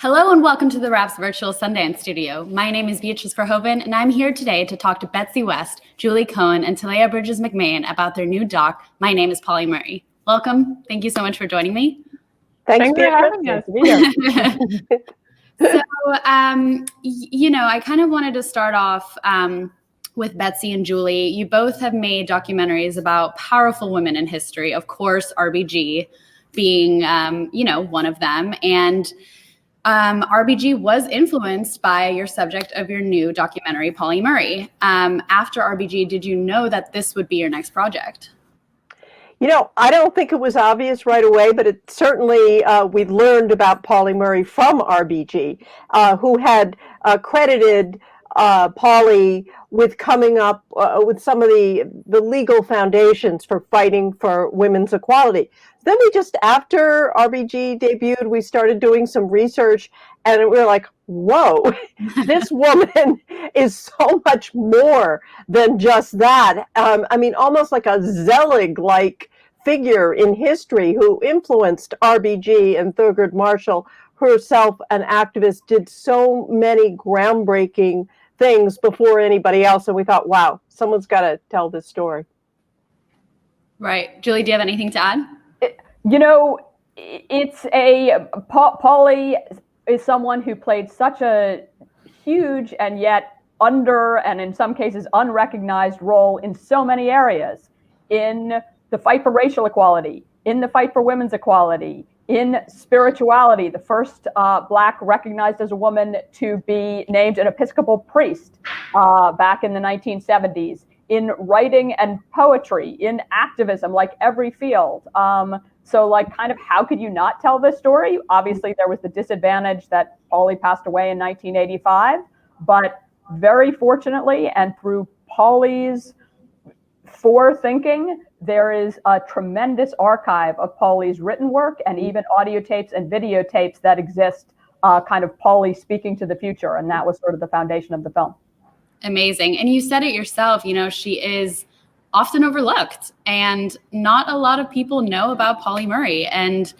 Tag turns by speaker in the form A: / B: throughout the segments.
A: Hello and welcome to TheWrap's virtual Sundance studio. My name is Beatrice Verhoeven, and I'm here today to talk to Betsy West, Julie Cohen, and Talia Bridges McMahon about their new doc, My Name is Pauli Murray. Welcome. Thank you so much for joining me.
B: Thanks for having us.
A: So, I kind of wanted to start off with Betsy and Julie. You both have made documentaries about powerful women in history, of course, RBG being, one of them. And RBG was influenced by your subject of your new documentary, Pauli Murray. After RBG, did you know that this would be your next project?
B: You know, I don't think it was obvious right away, but it certainly, we learned about Pauli Murray from RBG, who had credited Pauli with coming up with some of the legal foundations for fighting for women's equality. Then we just, after RBG debuted, we started doing some research, and we were like, whoa, this woman is so much more than just that. I mean, almost like a Zelig-like figure in history who influenced RBG, and Thurgood Marshall, herself an activist, did so many groundbreaking things before anybody else. And we thought, wow, someone's got to tell this story.
A: Right. Julie, do you have anything to add?
C: It's Pauli is someone who played such a huge and yet under, and in some cases unrecognized role in so many areas, in the fight for racial equality, in the fight for women's equality, in spirituality, the first Black recognized as a woman to be named an Episcopal priest back in the 1970s, in writing and poetry, in activism, like every field. So kind of how could you not tell this story? Obviously, there was the disadvantage that Pauli passed away in 1985, but very fortunately, and through Pauli's forethinking, there is a tremendous archive of Pauli's written work and even audio tapes and videotapes that exist, kind of Pauli speaking to the future. And that was sort of the foundation of the film.
A: Amazing. And you said it yourself, she is often overlooked, and not a lot of people know about Pauli Murray. And,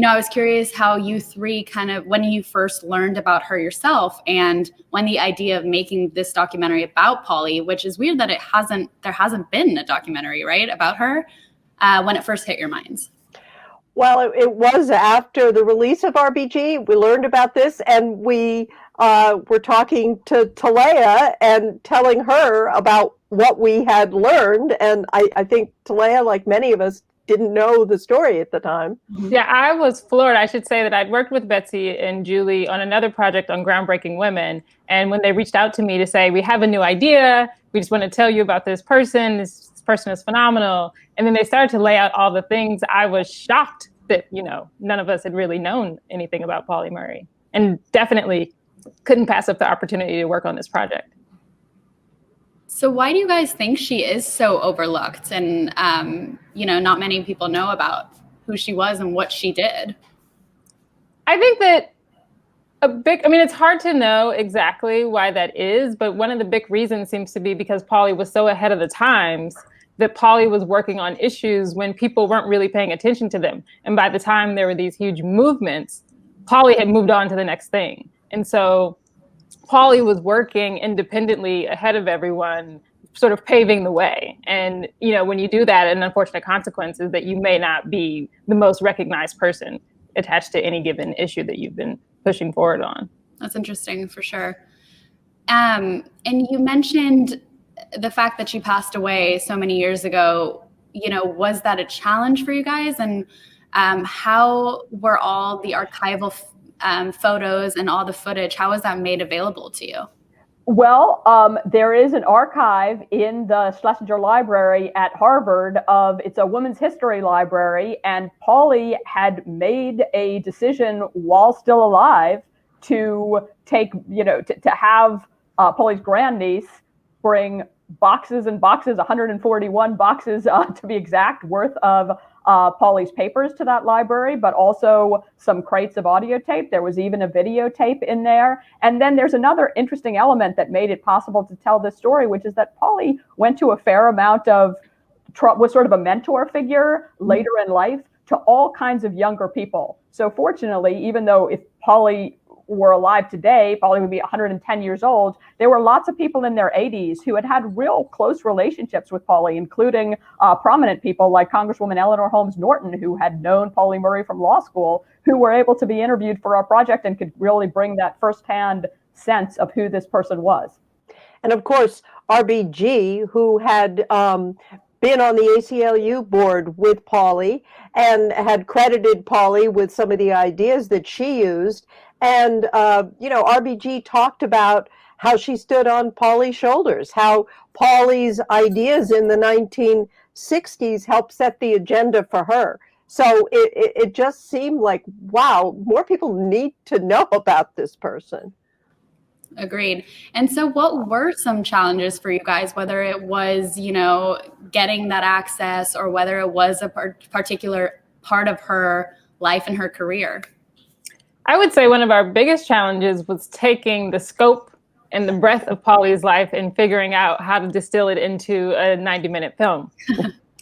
A: I was curious how you three kind of, when you first learned about her yourself, and when the idea of making this documentary about Pauli, which is weird that there hasn't been a documentary, right, about her, when it first hit your minds.
B: Well, it was after the release of RBG. We learned about this, and we were talking to Talia and telling her about what we had learned. And I think Talia, like many of us, didn't know the story at the time.
D: Yeah, I was floored. I should say that I'd worked with Betsy and Julie on another project on groundbreaking women. And when they reached out to me to say, we have a new idea, we just want to tell you about this person person is phenomenal. And then they started to lay out all the things. I was shocked that, none of us had really known anything about Pauli Murray, and definitely couldn't pass up the opportunity to work on this project.
A: So why do you guys think she is so overlooked, and, not many people know about who she was and what she did?
D: I think that it's hard to know exactly why that is, but one of the big reasons seems to be because Pauli was so ahead of the times, that Pauli was working on issues when people weren't really paying attention to them. And by the time there were these huge movements, Pauli had moved on to the next thing. And so Pauli was working independently ahead of everyone, sort of paving the way. And, when you do that, an unfortunate consequence is that you may not be the most recognized person attached to any given issue that you've been pushing forward on.
A: That's interesting, for sure. And you mentioned the fact that she passed away so many years ago. Was that a challenge for you guys? And how were all the archival photos and all the footage, how was that made available to you?
C: Well, there is an archive in the Schlesinger Library at Harvard it's a women's history library, and Pauli had made a decision while still alive to take, to have Pauli's grandniece bring boxes and boxes, 141 boxes to be exact, worth of Pauli's papers to that library, but also some crates of audio tape. There was even a videotape in there. And then there's another interesting element that made it possible to tell this story, which is that Pauli went to a fair amount of, was sort of a mentor figure later in life to all kinds of younger people. So fortunately, even though if Pauli were alive today, Pauli would be 110 years old. There were lots of people in their 80s who had real close relationships with Pauli, including prominent people like Congresswoman Eleanor Holmes Norton, who had known Pauli Murray from law school, who were able to be interviewed for our project and could really bring that firsthand sense of who this person was.
B: And of course, RBG, who had been on the ACLU board with Pauli and had credited Pauli with some of the ideas that she used. And, RBG talked about how she stood on Pauli's shoulders, how Pauli's ideas in the 1960s helped set the agenda for her. So it just seemed like, wow, more people need to know about this person.
A: Agreed. And so what were some challenges for you guys, whether it was, getting that access or whether it was a particular part of her life and her career?
D: I would say one of our biggest challenges was taking the scope and the breadth of Pauli's life and figuring out how to distill it into a 90-minute film.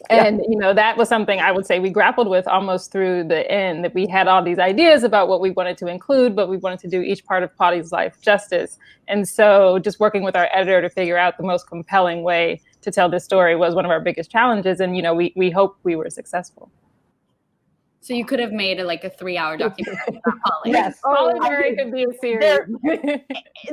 D: And, that was something I would say we grappled with almost through the end, that we had all these ideas about what we wanted to include, but we wanted to do each part of Pauli's life justice. And so just working with our editor to figure out the most compelling way to tell this story was one of our biggest challenges. And, we hope we were successful.
A: So you could have made it like a 3-hour documentary about Pauli.
B: Yes.
D: Pauli Murray could be a series.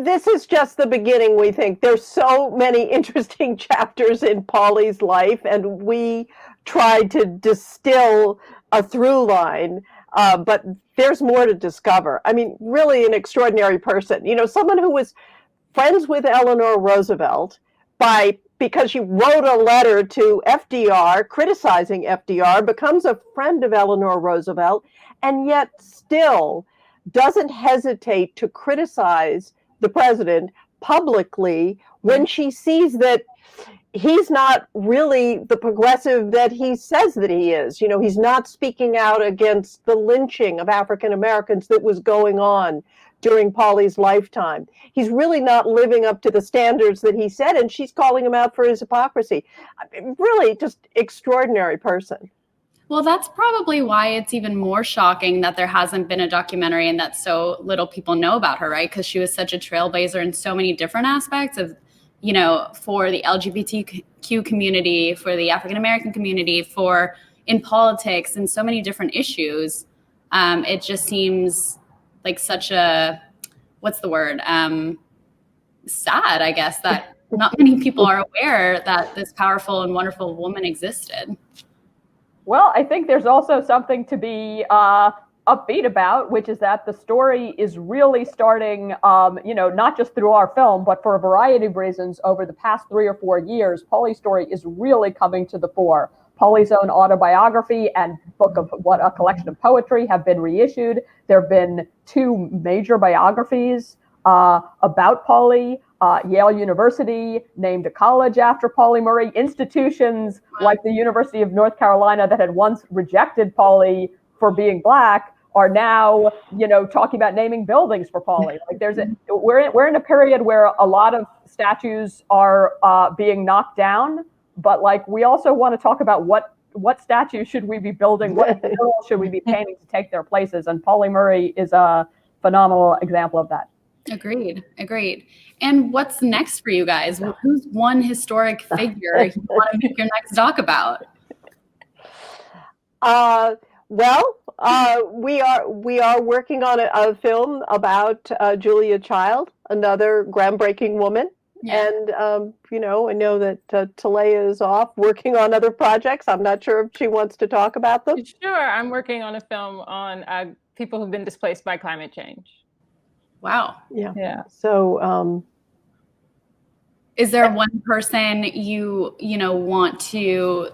B: This is just the beginning, we think. There's so many interesting chapters in Pauli's life, and we tried to distill a through line, but there's more to discover. I mean, really an extraordinary person. Someone who was friends with Eleanor Roosevelt because she wrote a letter to FDR criticizing FDR, becomes a friend of Eleanor Roosevelt, and yet still doesn't hesitate to criticize the president publicly when she sees that he's not really the progressive that he says that he is. He's not speaking out against the lynching of African Americans that was going on during Pauli's lifetime. He's really not living up to the standards that he said, and she's calling him out for his hypocrisy. Really just extraordinary person.
A: Well, that's probably why it's even more shocking that there hasn't been a documentary and that so little people know about her, right? Because she was such a trailblazer in so many different aspects of, for the LGBTQ community, for the African American community, in politics and so many different issues. It just seems like such a, what's the word? Sad, I guess, that not many people are aware that this powerful and wonderful woman existed.
C: Well, I think there's also something to be upbeat about, which is that the story is really starting, not just through our film, but for a variety of reasons over the past 3 or 4 years, Pauli's story is really coming to the fore. Pauli's own autobiography and book of a collection of poetry have been reissued. There have been 2 major biographies about Pauli. Yale University named a college after Pauli Murray. Institutions like the University of North Carolina that had once rejected Pauli for being Black are now, talking about naming buildings for Pauli. Like we're in a period where a lot of statues are being knocked down, but we also want to talk about what statues should we be building, what murals should we be painting to take their places, and Pauli Murray is a phenomenal example of that.
A: Agreed. And what's next for you guys? Who's one historic figure you want to make your next doc about?
B: We are working on a film about Julia Child, another groundbreaking woman. Yeah. And, I know that Talea is off working on other projects. I'm not sure if she wants to talk about them.
D: Sure. I'm working on a film on people who've been displaced by climate change.
A: Wow.
B: Yeah. So,
A: is there one person you want to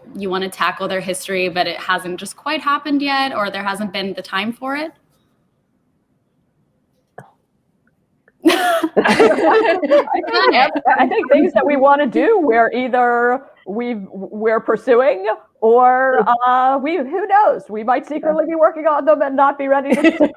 A: tackle their history, but it hasn't just quite happened yet, or there hasn't been the time for it?
C: I think things that we want to do, we're pursuing, or who knows? We might secretly be working on them and not be ready to.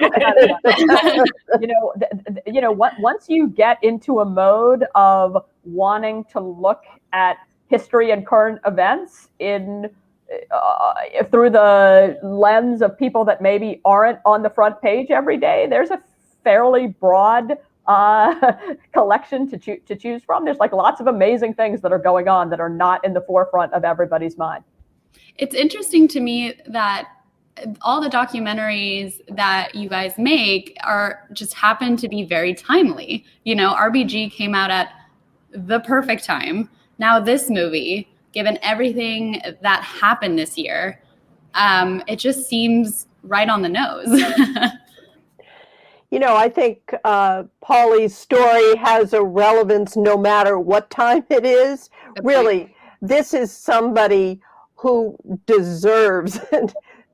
C: Once you get into a mode of wanting to look at history and current events through the lens of people that maybe aren't on the front page every day, there's a fairly broad collection to choose from. There's like lots of amazing things that are going on that are not in the forefront of everybody's mind.
A: It's interesting to me that all the documentaries that you guys make are just happen to be very timely. You know, RBG came out at the perfect time. Now this movie, given everything that happened this year, it just seems right on the nose.
B: You know, I think Pauli's story has a relevance no matter what time it is. Really, this is somebody who deserves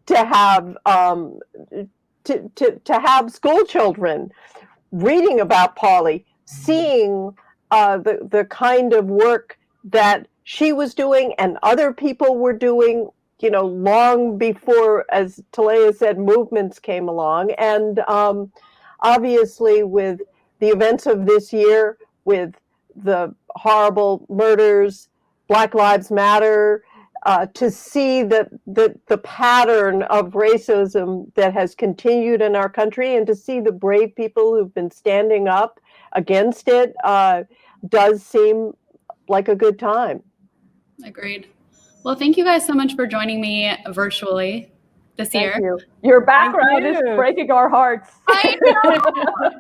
B: to have to have school children reading about Pauli, seeing the kind of work that she was doing and other people were doing, you know, long before, as Talea said, movements came along. And obviously with the events of this year, with the horrible murders, Black Lives Matter, to see the pattern of racism that has continued in our country, and to see the brave people who've been standing up against it, does seem like a good time.
A: Agreed. Well, thank you guys so much for joining me virtually this year.
C: Thank you. Your background is breaking our hearts.
A: I know.